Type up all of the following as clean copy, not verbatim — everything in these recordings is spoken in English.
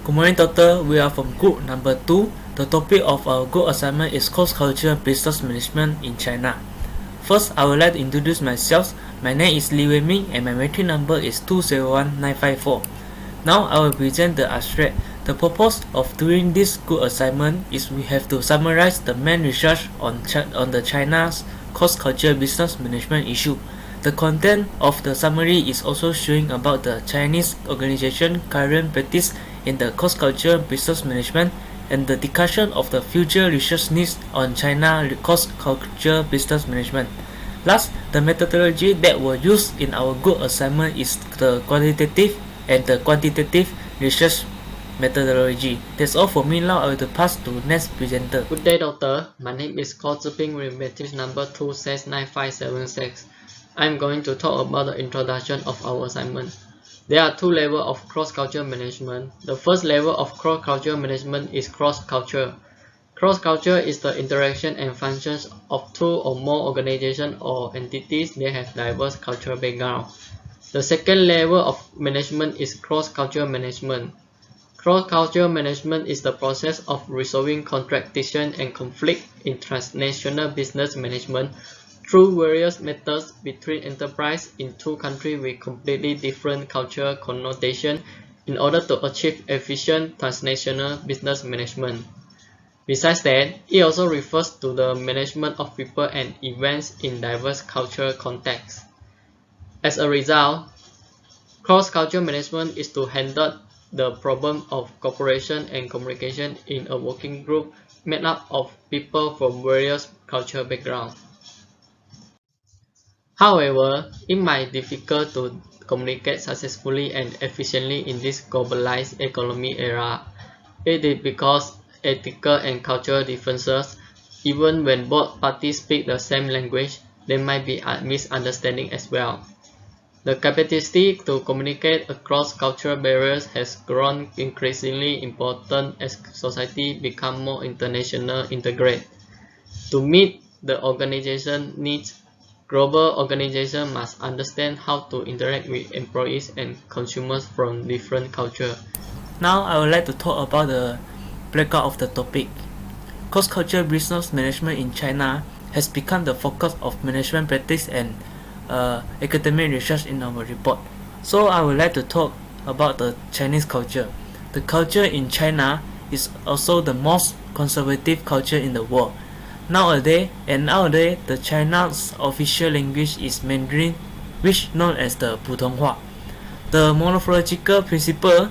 Good morning, Doctor. We are from group number 2. The topic of our group assignment is cross-cultural business management in China. First, I would like to introduce myself. My name is Li Wei-ming and my metric number is 201954. Now, I will present the abstract. The purpose of doing this group assignment is we have to summarize the main research on the China's cross-cultural business management issue. The content of the summary is also showing about the Chinese organization current practice in the cross-cultural business management and the discussion of the future research needs on China cross-cultural business management. Last, the methodology that were used in our group assignment is the qualitative and the quantitative research methodology. That's all for me. Now I will pass to next presenter. Good day, doctor. My name is Ko Ziping with matrix number 26956. I'm going to talk about the introduction of our assignment. There are two levels of cross-cultural management. The first level of cross-cultural management is cross-culture. Cross-culture is the interaction and functions of two or more organizations or entities that have diverse cultural background. The second level of management is cross-cultural management. Cross-cultural management is the process of resolving contradiction and conflict in transnational business management through various methods between enterprises in two countries with completely different cultural connotations in order to achieve efficient transnational business management. Besides that, it also refers to the management of people and events in diverse cultural contexts. As a result, cross-cultural management is to handle the problem of cooperation and communication in a working group made up of people from various cultural backgrounds. However, it might be difficult to communicate successfully and efficiently in this globalized economy era. It is because ethical and cultural differences, even when both parties speak the same language, there might be a misunderstanding as well. The capacity to communicate across cultural barriers has grown increasingly important as society becomes more international integrated. To meet the organization needs, global organizations must understand how to interact with employees and consumers from different cultures. Now I would like to talk about the breakout of the topic. Cross-cultural business management in China has become the focus of management practice and academic research in our report. So I would like to talk about the Chinese culture. The culture in China is also the most conservative culture in the world. Nowadays, the China's official language is Mandarin, which known as the Putonghua. The monophological principle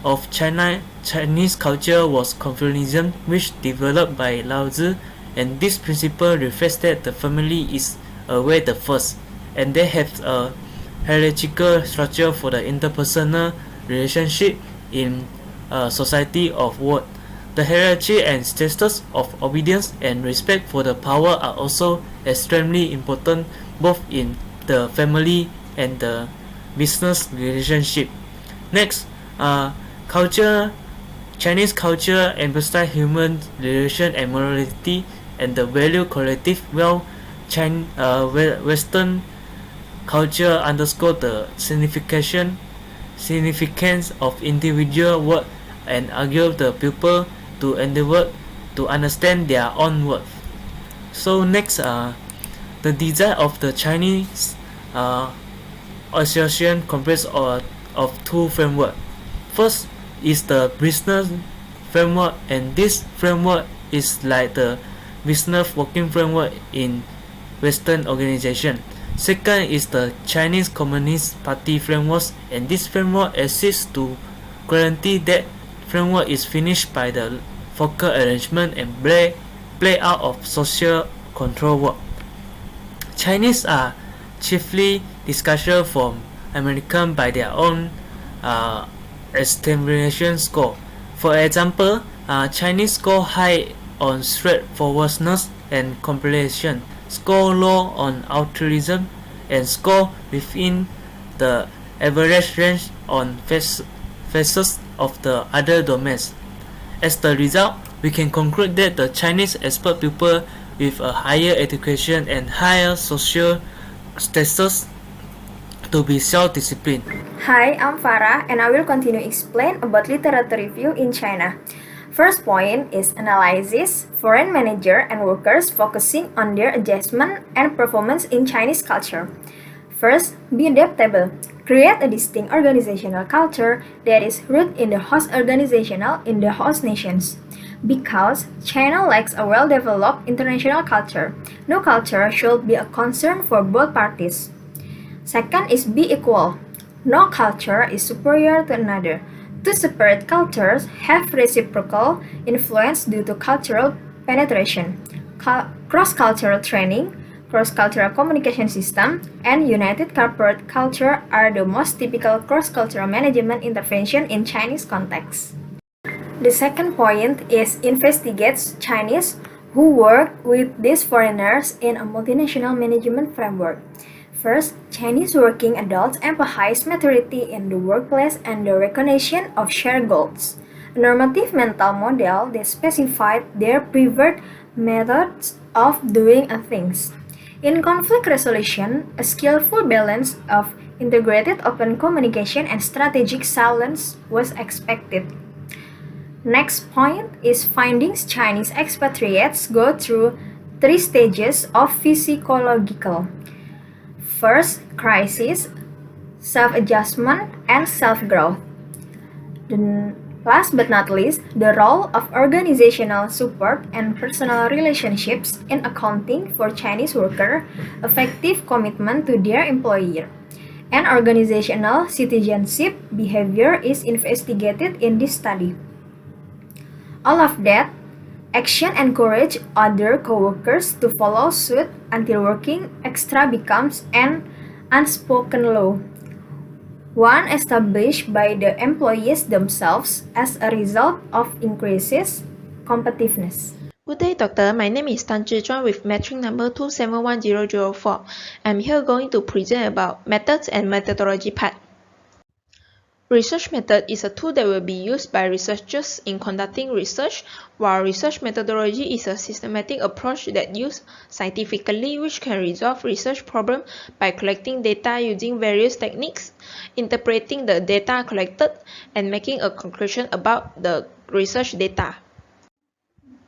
of Chinese culture was Confucianism, which developed by Lao Tzu, and this principle reflects that the family is always the first, and they have a hierarchical structure for the interpersonal relationship in a society of work. The hierarchy and status of obedience and respect for the power are also extremely important both in the family and the business relationship. Next, Chinese culture emphasizes human relation and morality and the value collective, while Western culture underscores the significance of individual work and urges the people to endeavor to understand their own worth. So next, the design of the Chinese association consists of two frameworks. First is the business framework, and this framework is like the business working framework in Western organization. Second is the Chinese Communist Party framework, and this framework exists to guarantee that framework is finished by the focal arrangement and play out of social control work. Chinese are chiefly discussed from American by their own estimation score. For example, Chinese score high on straightforwardness and comprehension, score low on altruism, and score within the average range on facets of the other domains. As the result, we can conclude that the Chinese expect people with a higher education and higher social status to be self-disciplined. Hi, I'm Farah and I will continue explain about literature review in China. First point is analysis, foreign manager and workers focusing on their adjustment and performance in Chinese culture. First, be adaptable. Create a distinct organizational culture that is rooted in the host organizational in the host nations. Because China lacks a well-developed international culture, no culture should be a concern for both parties. Second is be equal. No culture is superior to another. Two separate cultures have reciprocal influence due to cultural penetration. Cross-cultural training, cross-cultural communication system, and united corporate culture are the most typical cross-cultural management intervention in Chinese context. The second point is investigates Chinese who work with these foreigners in a multinational management framework. First, Chinese working adults emphasize maturity in the workplace and the recognition of shared goals. A normative mental model that specified their preferred methods of doing things. In conflict resolution, a skillful balance of integrated open communication and strategic silence was expected. Next point is findings Chinese expatriates go through 3 stages of psychological. First, crisis, self-adjustment, and self-growth. Last but not least, the role of organizational support and personal relationships in accounting for Chinese worker, effective commitment to their employer. And organizational citizenship behavior is investigated in this study. All of that, action encourage other coworkers to follow suit until working extra becomes an unspoken law, one established by the employees themselves as a result of increases competitiveness. Good day, doctor. My name is Tan Zhizhuan with metric number 271004. I'm here going to present about methods and methodology part. Research method is a tool that will be used by researchers in conducting research, while research methodology is a systematic approach that used scientifically which can resolve research problems by collecting data using various techniques, interpreting the data collected, and making a conclusion about the research data.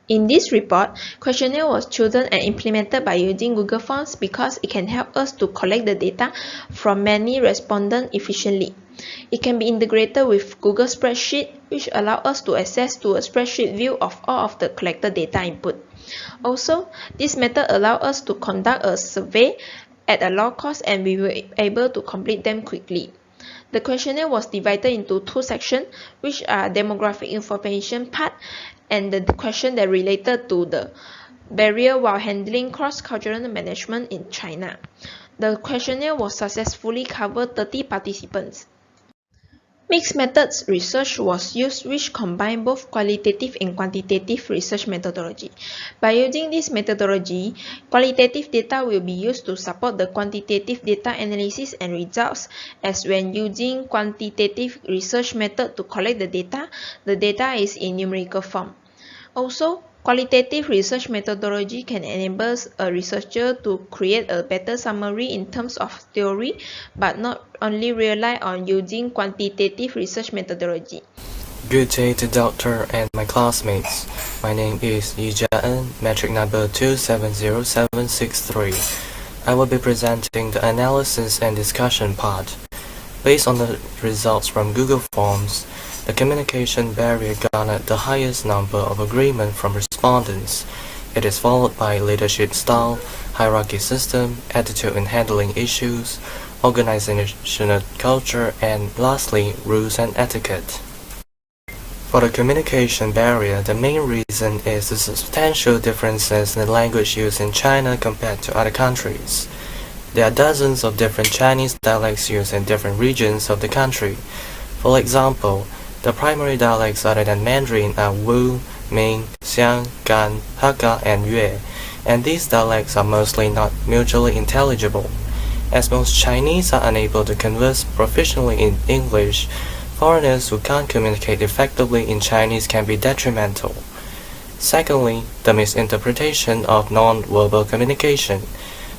In this report, questionnaire was chosen and implemented by using Google Forms because it can help us to collect the data from many respondents efficiently. It can be integrated with Google Spreadsheet, which allows us to access to a spreadsheet view of all of the collected data input. Also, this method allows us to conduct a survey at a low cost and we were able to complete them quickly. The questionnaire was divided into 2 sections, which are demographic information part and the question that related to the barrier while handling cross-cultural management in China. The questionnaire was successfully covered 30 participants. Mixed methods research was used which combined both qualitative and quantitative research methodology. By using this methodology, qualitative data will be used to support the quantitative data analysis and results, as when using quantitative research method to collect the data is in numerical form. Also, qualitative research methodology can enable a researcher to create a better summary in terms of theory, but not only rely on using quantitative research methodology. Good day to Doctor and my classmates. My name is Yi Jian, metric number 270763. I will be presenting the analysis and discussion part. Based on the results from Google Forms, the communication barrier garnered the highest number of agreement from respondents. It is followed by leadership style, hierarchy system, attitude in handling issues, organizational culture, and lastly, rules and etiquette. For the communication barrier, the main reason is the substantial differences in the language used in China compared to other countries. There are dozens of different Chinese dialects used in different regions of the country. For example, the primary dialects other than Mandarin are Wu, Ming, Xiang, Gan, Hakka, and Yue, and these dialects are mostly not mutually intelligible. As most Chinese are unable to converse proficiently in English, foreigners who can't communicate effectively in Chinese can be detrimental. Secondly, the misinterpretation of non-verbal communication.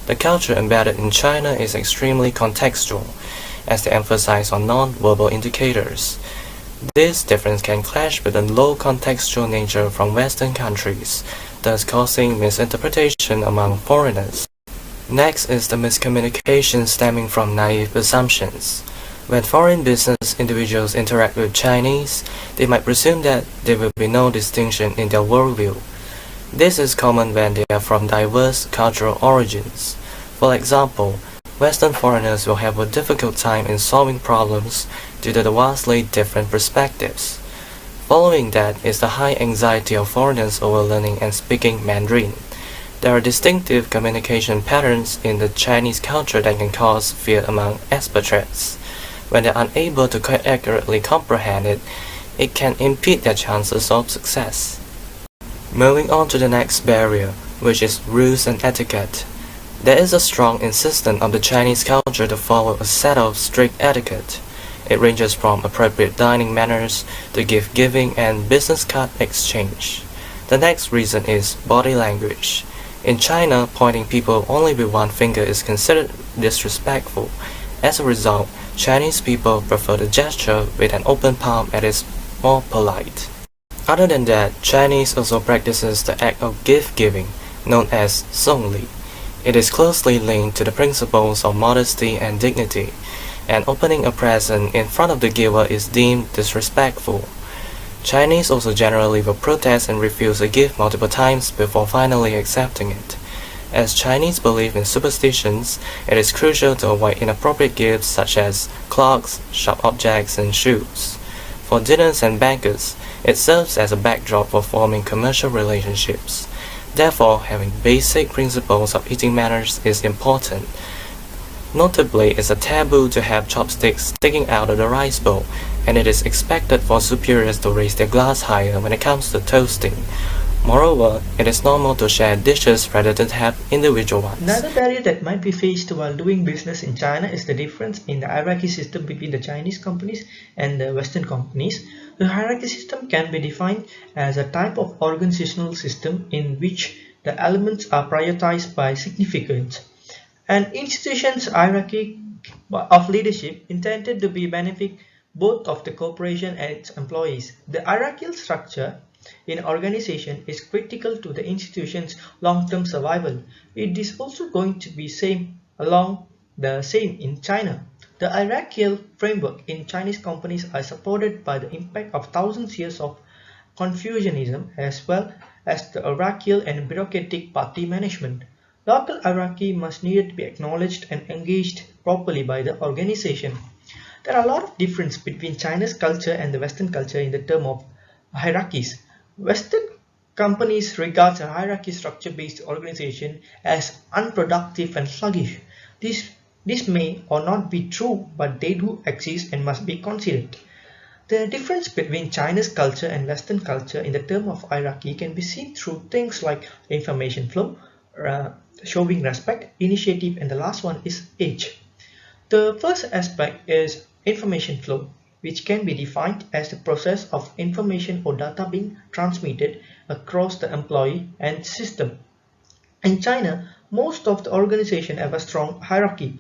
The culture embedded in China is extremely contextual. as they emphasize on non-verbal indicators. This difference can clash with the low contextual nature from Western countries, thus causing misinterpretation among foreigners. Next is the miscommunication stemming from naive assumptions. When foreign business individuals interact with Chinese, they might presume that there will be no distinction in their worldview. This is common when they are from diverse cultural origins. For example, Western foreigners will have a difficult time in solving problems due to the vastly different perspectives. Following that is the high anxiety of foreigners over learning and speaking Mandarin. There are distinctive communication patterns in the Chinese culture that can cause fear among expatriates. When they are unable to accurately comprehend it, it can impede their chances of success. Moving on to the next barrier, which is rules and etiquette. There is a strong insistence of the Chinese culture to follow a set of strict etiquette. It ranges from appropriate dining manners to gift-giving and business card exchange. The next reason is body language. In China, pointing people only with one finger is considered disrespectful. As a result, Chinese people prefer the gesture with an open palm as it is more polite. Other than that, Chinese also practices the act of gift-giving, known as songli. It is closely linked to the principles of modesty and dignity, and opening a present in front of the giver is deemed disrespectful. Chinese also generally will protest and refuse a gift multiple times before finally accepting it. As Chinese believe in superstitions, it is crucial to avoid inappropriate gifts such as clocks, sharp objects, and shoes. For dinners and banquets, it serves as a backdrop for forming commercial relationships. Therefore, having basic principles of eating manners is important. Notably, it's a taboo to have chopsticks sticking out of the rice bowl, and it is expected for superiors to raise their glass higher when it comes to toasting. Moreover, it is normal to share dishes rather than have individual ones. Another barrier that might be faced while doing business in China is the difference in the hierarchy system between the Chinese companies and the Western companies. The hierarchy system can be defined as a type of organizational system in which the elements are prioritized by significance. An institution's hierarchy of leadership intended to be benefit both of the corporation and its employees. The hierarchical structure in an organization is critical to the institution's long-term survival. It is also going to be same in China. The hierarchical framework in Chinese companies are supported by the impact of thousands of years of Confucianism as well as the hierarchical and bureaucratic party management. Local hierarchy must need to be acknowledged and engaged properly by the organization. There are a lot of difference between China's culture and the Western culture in the term of hierarchies. Western companies regard a hierarchy structure-based organization as unproductive and sluggish. This may or not be true, but they do exist and must be considered. The difference between China's culture and Western culture in the term of hierarchy can be seen through things like information flow, showing respect, initiative, and the last one is age. The first aspect is information flow, which can be defined as the process of information or data being transmitted across the employee and system. In China, most of the organizations have a strong hierarchy.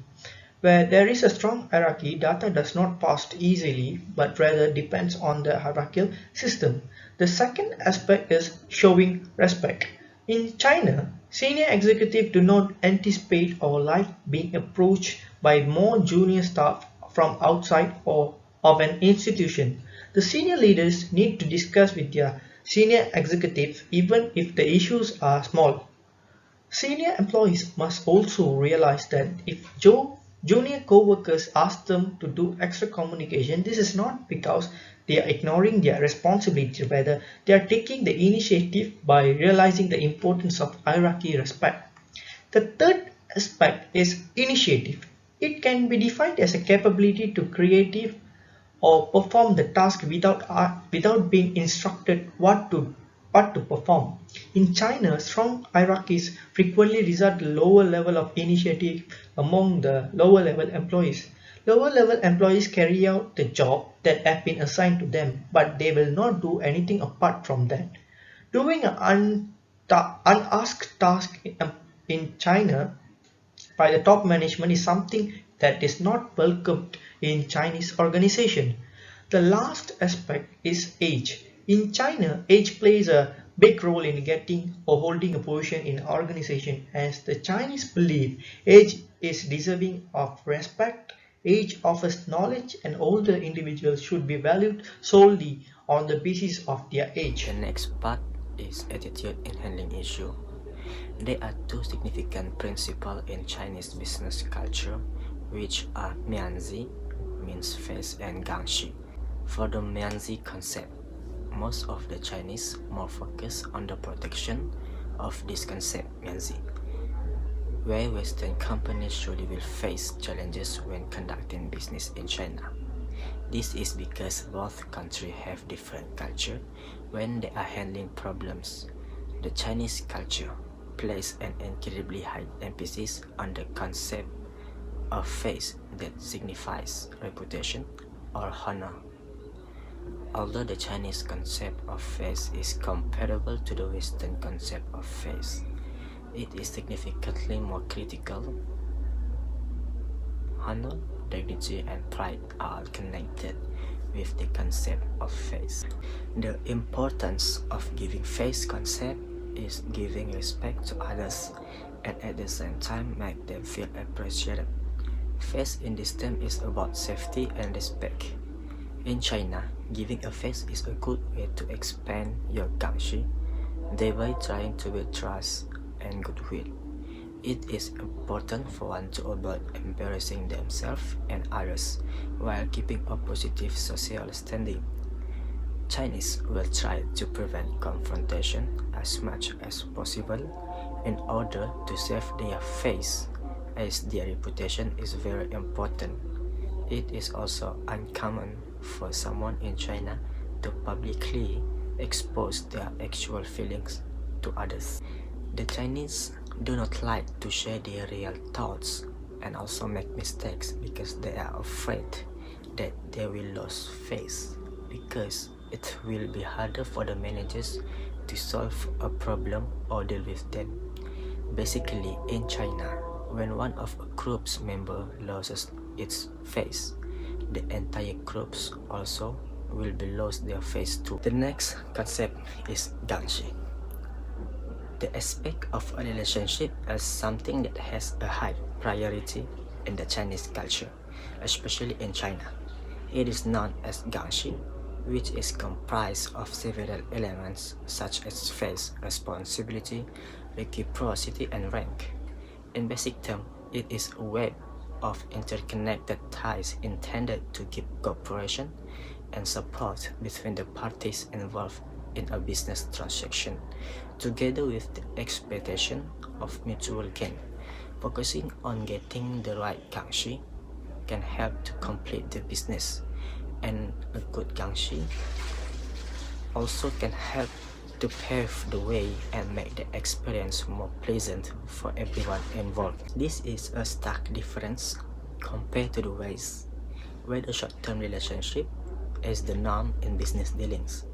Where there is a strong hierarchy, data does not pass easily, but rather depends on the hierarchical system. The second aspect is showing respect. In China, senior executives do not anticipate or like being approached by more junior staff from outside or of an institution. The senior leaders need to discuss with their senior executives even if the issues are small. Senior employees must also realize that if junior co-workers ask them to do extra communication, this is not because they are ignoring their responsibility, rather they are taking the initiative by realizing the importance of hierarchy respect. The third aspect is initiative. It can be defined as a capability to create or perform the task without being instructed what to perform. In China, strong hierarchies frequently result in lower level of initiative among the lower level employees. Lower level employees carry out the job that have been assigned to them, but they will not do anything apart from that. Doing an unasked task in China by the top management is something that is not welcomed in Chinese organization. The last aspect is age. In China, age plays a big role in getting or holding a position in an organization, as the Chinese believe age is deserving of respect. Age offers knowledge, and older individuals should be valued solely on the basis of their age. The next part is attitude in handling issue. There are two significant principles in Chinese business culture, which are Mianzi, means face, and Gangxi. For the Mianzi concept, most of the Chinese more focus on the protection of this concept, Mianzi, where Western companies usually will face challenges when conducting business in China. This is because both countries have different culture when they are handling problems. The Chinese culture places an incredibly high emphasis on the concept of face that signifies reputation or honor. Although the Chinese concept of face is comparable to the Western concept of face, it is significantly more critical. Honor, dignity, and pride are connected with the concept of face. The importance of giving face concept is giving respect to others and at the same time make them feel appreciated. Face in this term is about safety and respect. In China, giving a face is a good way to expand your gangxi, thereby trying to build trust and goodwill. It is important for one to avoid embarrassing themselves and others while keeping a positive social standing. Chinese will try to prevent confrontation as much as possible in order to save their face, as their reputation is very important. It is also uncommon for someone in China to publicly expose their actual feelings to others. The Chinese do not like to share their real thoughts and also make mistakes because they are afraid that they will lose face, because it will be harder for the managers to solve a problem or deal with them. Basically, in China, when one of a group's member loses its face, the entire groups also will be lost their face too. The next concept is Gangxi. The aspect of a relationship as something that has a high priority in the Chinese culture, especially in China. It is known as Gangxi, which is comprised of several elements such as face, responsibility, reciprocity, and rank. In basic terms, it is a web of interconnected ties intended to keep cooperation and support between the parties involved in a business transaction, together with the expectation of mutual gain. Focusing on getting the right gangxi can help to complete the business, and a good gangxi also can help to pave the way and make the experience more pleasant for everyone involved. This is a stark difference compared to the ways where the short-term relationship is the norm in business dealings.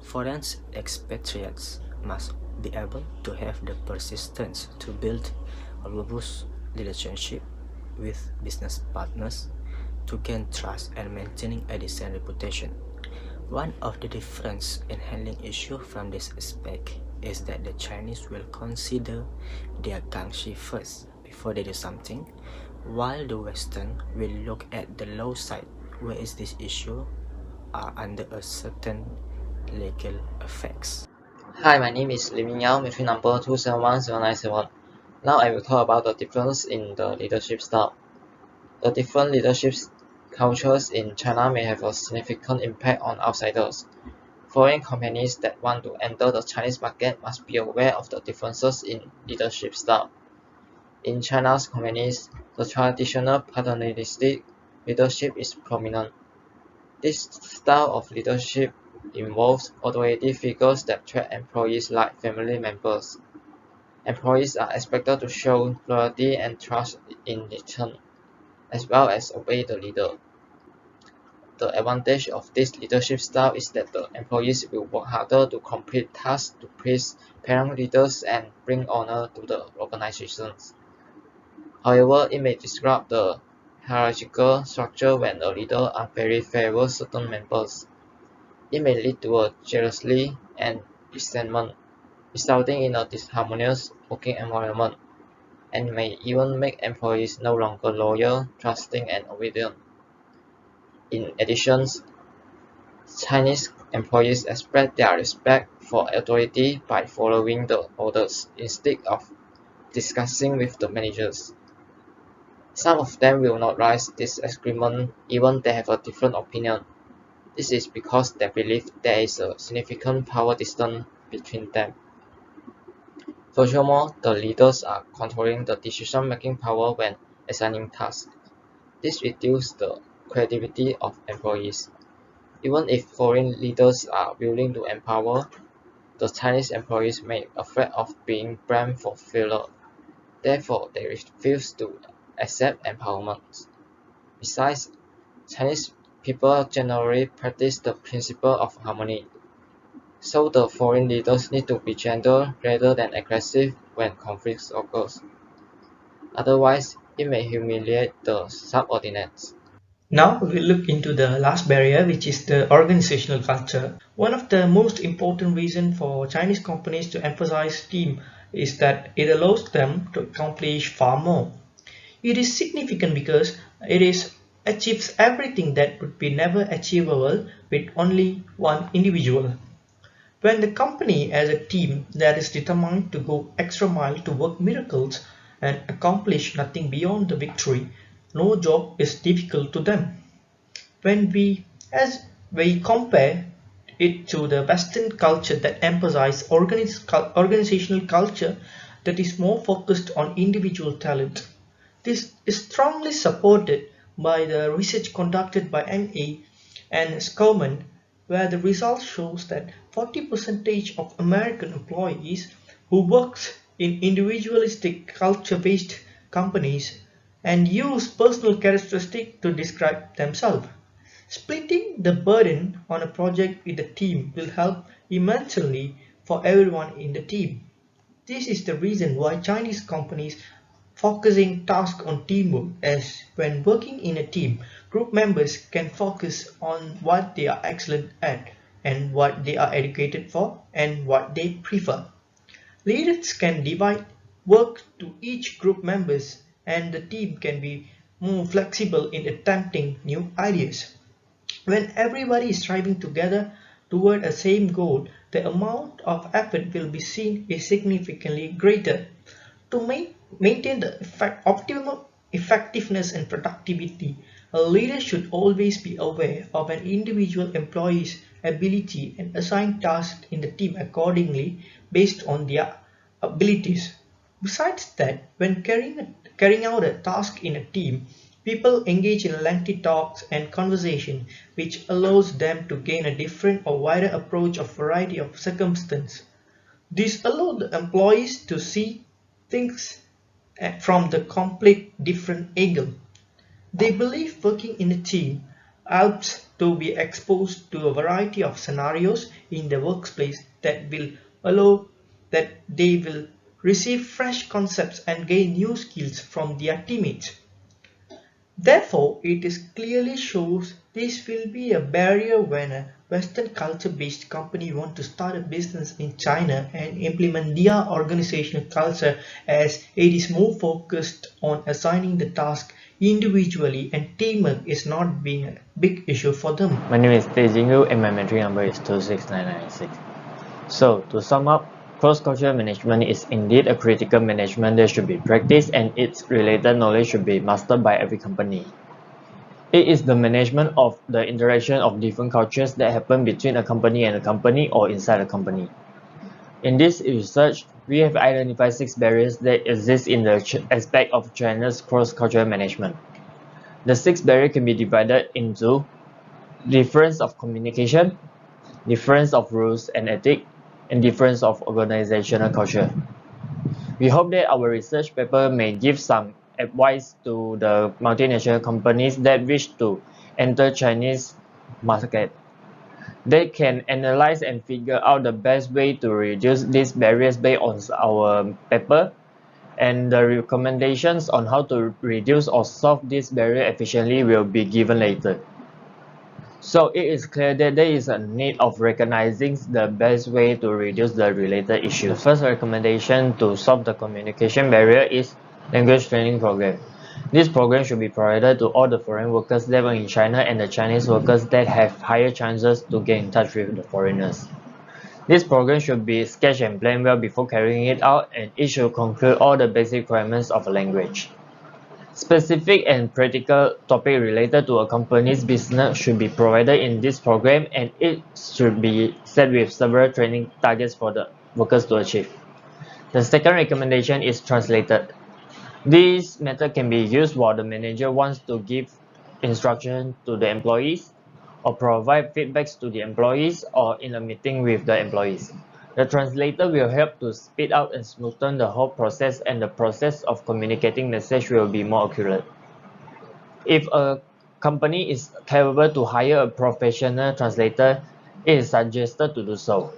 Foreign expatriates must be able to have the persistence to build a robust relationship with business partners to gain trust and maintaining a decent reputation. One of the differences in handling issues from this aspect is that the Chinese will consider their gangxi first before they do something, while the Western will look at the low side, where is this issue are under a certain legal effects. Hi, my name is Lim Yao, matric number 2710971. Now I will talk about the difference in the leadership style. The different leadership cultures in China may have a significant impact on outsiders. Foreign companies that want to enter the Chinese market must be aware of the differences in leadership style. In China's companies, the traditional paternalistic leadership is prominent. This style of leadership involves authoritative figures that treat employees like family members. Employees are expected to show loyalty and trust in return, as well as obey the leader. The advantage of this leadership style is that the employees will work harder to complete tasks to please parent leaders and bring honor to the organizations. However, it may disrupt the hierarchical structure when a leader unfairly favors certain members. It may lead to a jealousy and resentment, resulting in a disharmonious working environment, and may even make employees no longer loyal, trusting, and obedient. In addition, Chinese employees express their respect for authority by following the orders instead of discussing with the managers. Some of them will not raise disagreement even they have a different opinion. This is because they believe there is a significant power distance between them. Furthermore, the leaders are controlling the decision-making power when assigning tasks. This reduces the credibility of employees. Even if foreign leaders are willing to empower, the Chinese employees may be afraid of being blamed for failure. Therefore, they refuse to accept empowerment. Besides, Chinese people generally practice the principle of harmony, so the foreign leaders need to be gentle rather than aggressive when conflicts occurs. Otherwise, it may humiliate the subordinates. Now we look into the last barrier, which is the organizational culture. One of the most important reasons for Chinese companies to emphasize team is that it allows them to accomplish far more. It is significant because it achieves everything that would be never achievable with only one individual. When the company has a team that is determined to go extra mile to work miracles and accomplish nothing beyond the victory, no job is difficult to them. As we compare it to the Western culture that emphasizes organizational culture that is more focused on individual talent. This is strongly supported by the research conducted by MA and Skolman, where the results shows that 40% of American employees who works in individualistic culture-based companies and use personal characteristics to describe themselves. Splitting the burden on a project with the team will help immensely for everyone in the team. This is the reason why Chinese companies focusing tasks on teamwork, as when working in a team, group members can focus on what they are excellent at and what they are educated for and what they prefer. Leaders can divide work to each group members and the team can be more flexible in attempting new ideas. When everybody is striving together toward a same goal, the amount of effort will be seen is significantly greater. To maintain the optimal effectiveness and productivity, a leader should always be aware of an individual employee's ability and assign tasks in the team accordingly based on their abilities. Besides that, when carrying out a task in a team, people engage in lengthy talks and conversation, which allows them to gain a different or wider approach of variety of circumstances. This allows the employees to see things from the complete different angle. They believe working in a team helps to be exposed to a variety of scenarios in the workplace that will allow that they will receive fresh concepts and gain new skills from their teammates. Therefore, it is clearly shows this will be a barrier when a Western culture-based company want to start a business in China and implement their organizational culture, as it is more focused on assigning the task individually and teamwork is not being a big issue for them. My name is Teh Jingu and my metric number is 26996. So, to sum up, cross-cultural management is indeed a critical management that should be practiced and its related knowledge should be mastered by every company. It is the management of the interaction of different cultures that happen between a company and a company or inside a company. In this research, we have identified 6 barriers that exist in the aspect of China's cross-cultural management. The 6 barriers can be divided into difference of communication, difference of rules and ethics, and difference of organizational culture. We hope that our research paper may give some advice to the multinational companies that wish to enter Chinese market. They can analyze and figure out the best way to reduce these barriers based on our paper and the recommendations on how to reduce or solve this barrier efficiently will be given later. So it is clear that there is a need of recognizing the best way to reduce the related issues. The first recommendation to solve the communication barrier is language training program. This program should be provided to all the foreign workers that are in China and the Chinese workers that have higher chances to get in touch with the foreigners. This program should be sketched and planned well before carrying it out, and it should conclude all the basic requirements of a language. Specific and practical topics related to a company's business should be provided in this program, and it should be set with several training targets for the workers to achieve. The second recommendation is translated. This method can be used while the manager wants to give instruction to the employees, or provide feedbacks to the employees, or in a meeting with the employees. The translator will help to speed up and smoothen the whole process, and the process of communicating message will be more accurate. If a company is capable to hire a professional translator, it is suggested to do so.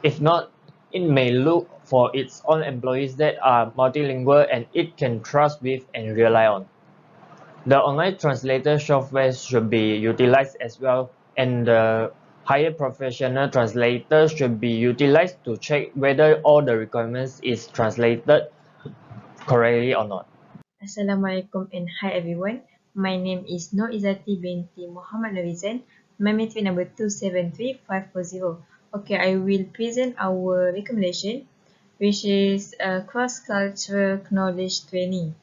If not, it may look for its own employees that are multilingual and it can trust with and rely on. The online translator software should be utilized as well, and the hired professional translator should be utilized to check whether all the requirements is translated correctly or not. Assalamualaikum and hi everyone. My name is Nur Izzati binti Muhammad Nurizan. My metric number 273540. Okay, I will present our recommendation, which is a cross-cultural knowledge training.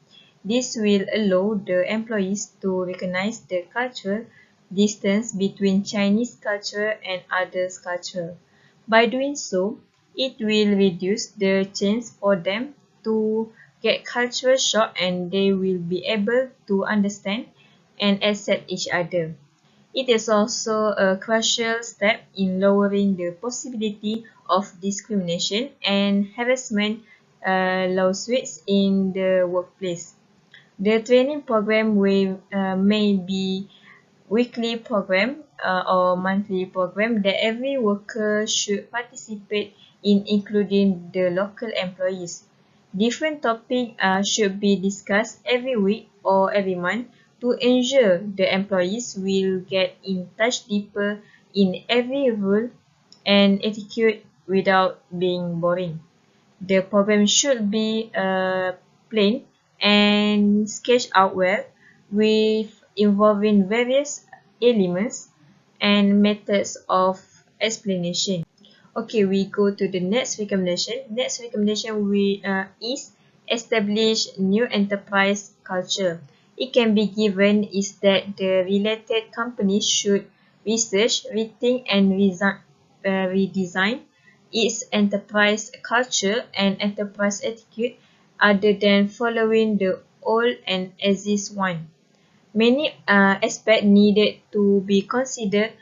This will allow the employees to recognize the cultural distance between Chinese culture and others' culture. By doing so, it will reduce the chance for them to get cultural shock, and they will be able to understand and accept each other. It is also a crucial step in lowering the possibility of discrimination and harassment lawsuits in the workplace. The training program may be weekly program or monthly program that every worker should participate in, including the local employees. Different topics should be discussed every week or every month to ensure the employees will get in touch deeper in every rule and etiquette without being boring. The program should be plain and sketched out well, with involving various elements and methods of explanation. Okay, we go to the next recommendation. Next recommendation is establish new enterprise culture. It can be given is that the related companies should research, rethink, and redesign its enterprise culture and enterprise etiquette other than following the old and exist one. Many aspects needed to be considered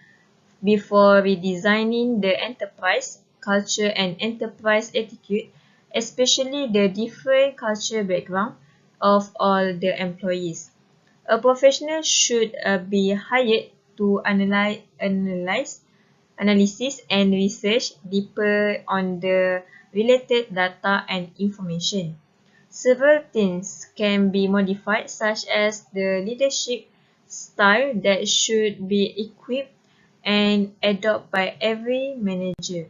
before redesigning the enterprise culture and enterprise etiquette, especially the different cultural background of all the employees. A professional should be hired to analysis and research deeper on the related data and information. Several things can be modified, such as the leadership style that should be equipped and adopted by every manager.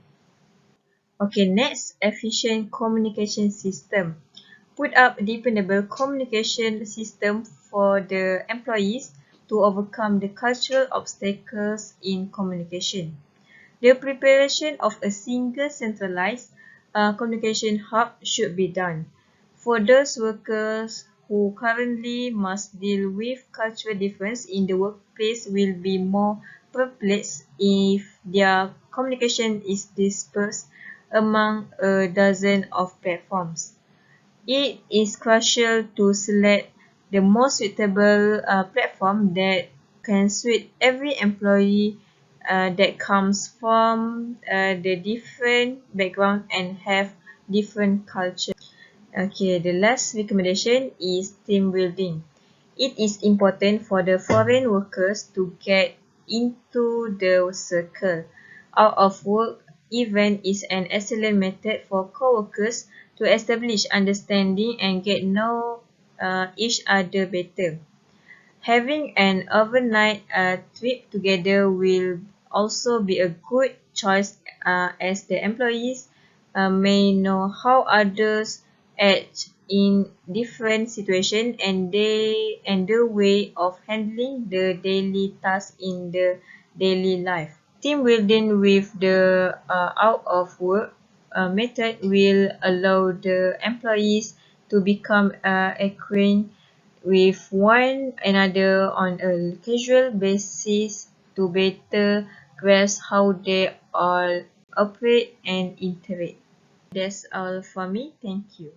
Okay, next, efficient communication system. Put up dependable communication system for the employees to overcome the cultural obstacles in communication. The preparation of a single centralized communication hub should be done. For those workers who currently must deal with cultural difference in the workplace will be more perplexed if their communication is dispersed among a dozen of platforms. It is crucial to select the most suitable platform that can suit every employee that comes from the different background and have different culture. Okay, the last recommendation is team building. It is important for the foreign workers to get into the circle. Out of work event is an excellent method for co-workers to establish understanding and get know each other better. Having an overnight trip together will also be a good choice as the employees may know how others act in different situations and their way of handling the daily tasks in the daily life. Team building with the out of work method will allow the employees to become acquainted with one another on a casual basis to better grasp how they all operate and interact. That's all for me. Thank you.